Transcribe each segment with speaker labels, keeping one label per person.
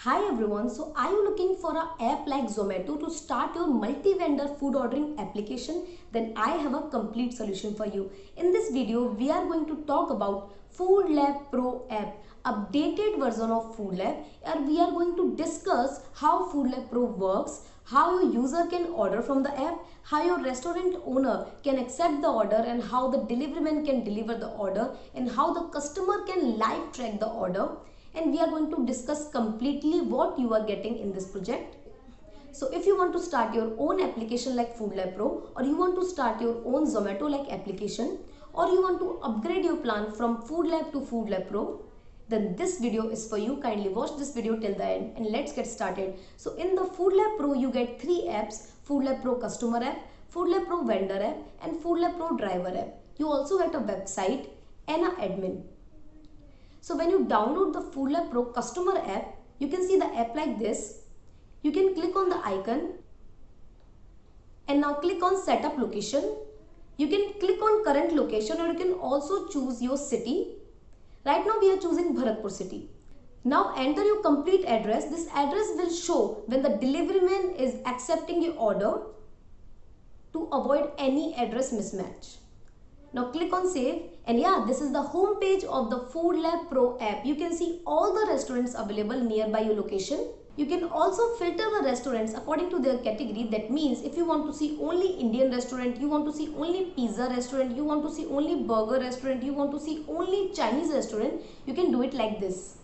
Speaker 1: Hi everyone, so are you looking for an app like Zomato to start your multi-vendor food ordering application? Then I have a complete solution for you. In this video, we are going to talk about Food Lab Pro app, updated version of Food Lab, and we are going to discuss how Food Lab Pro works, how your user can order from the app, how your restaurant owner can accept the order, and how the delivery man can deliver the order, and how the customer can live track the order. And we are going to discuss completely what you are getting in this project. So if you want to start your own application like Food Lab Pro, or you want to start your own Zomato like application, or you want to upgrade your plan from Food Lab to Food Lab Pro, then this video is for you. Kindly watch this video till the end and let's get started. So in the Food Lab Pro, you get three apps: Food Lab Pro Customer app, Food Lab Pro Vendor app, and Food Lab Pro Driver app. You also get a website and an admin. So when you download the Food Lab Pro Customer app, you can see the app like this. You can click on the icon and now click on Setup Location. You can click on Current Location, or you can also choose your city. Right now we are choosing Bharatpur city. Now enter your complete address. This address will show when the delivery man is accepting your order to avoid any address mismatch. Now click on save, and yeah, this is the home page of the Food Lab Pro app. You can see all the restaurants available nearby your location. You can also filter the restaurants according to their category. That means if you want to see only Indian restaurant, you want to see only pizza restaurant, you want to see only burger restaurant, you want to see only Chinese restaurant, you can do it like this.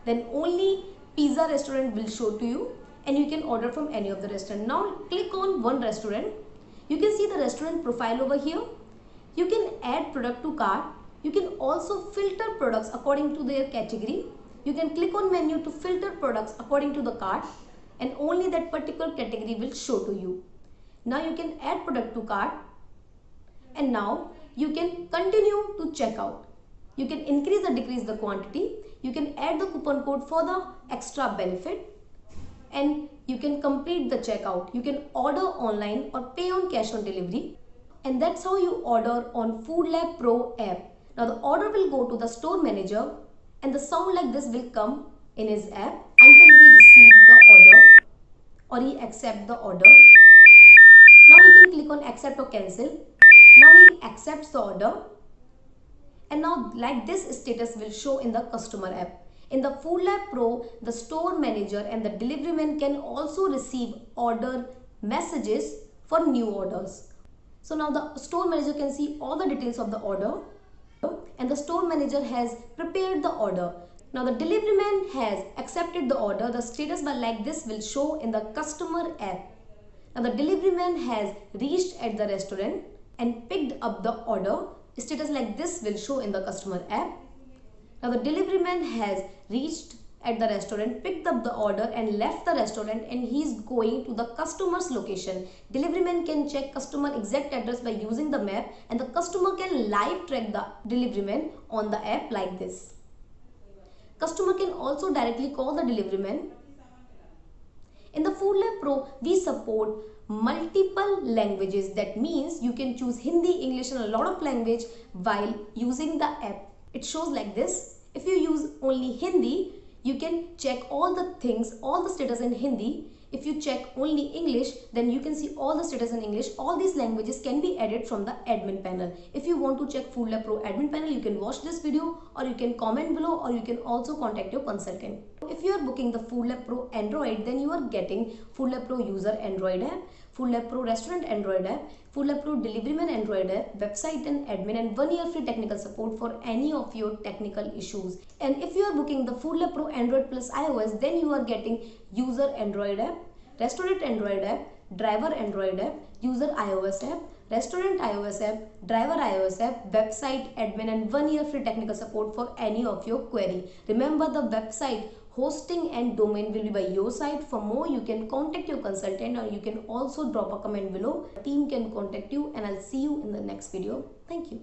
Speaker 1: Then only pizza restaurant will show to you and you can order from any of the restaurant. Now click on one restaurant. You can see the restaurant profile over here. You can add product to cart. You can also filter products according to their category. You can click on menu to filter products according to the cart, and only that particular category will show to you. Now you can add product to cart, and now you can continue to checkout. You can increase or decrease the quantity. You can add the coupon code for the extra benefit, and you can complete the checkout. You can order online or pay on cash on delivery. And that's how you order on Food Lab Pro app. Now the order will go to the store manager and the sound like this will come in his app until he receives the order or he accepts the order. Now he can click on accept or cancel. Now he accepts the order, and now like this status will show in the customer app. In the Food Lab Pro, the store manager and the delivery man can also receive order messages for new orders. So now the store manager can see all the details of the order, and the store manager has prepared the order. Now the delivery man has accepted the order. The status bar like this will show in the customer app. Now the delivery man has reached at the restaurant and picked up the order. Status like this will show in the customer app. Now the delivery man has reached at the restaurant, picked up the order and left the restaurant, and he is going to the customer's location. Delivery man can check customer exact address by using the map, and the customer can live track the delivery man on the app like this. Customer can also directly call the delivery man. In the Food Lab Pro, we support multiple languages. That means you can choose Hindi, English and a lot of language while using the app. It shows like this. If you use only Hindi, you can check all the things, all the status in Hindi. If you check only English, then you can see all the status in English. All these languages can be added from the admin panel. If you want to check Food Lab Pro admin panel, you can watch this video, or you can comment below, or you can also contact your consultant. If you are booking the Food Lab Pro Android, then you are getting Food Lab Pro user Android app, Food Lab Pro restaurant Android app, Food Lab Pro delivery man Android app, website and admin, and 1 year free technical support for any of your technical issues. And if you are booking the Food Lab Pro Android plus iOS, then you are getting user Android app, restaurant Android app, driver Android app, user iOS app, restaurant iOS app, driver iOS app, website, admin, and 1 year free technical support for any of your query. Remember, the website, hosting and domain will be by your side. For more, you can contact your consultant, or you can also drop a comment below. The team can contact you, and I'll see you in the next video. Thank you.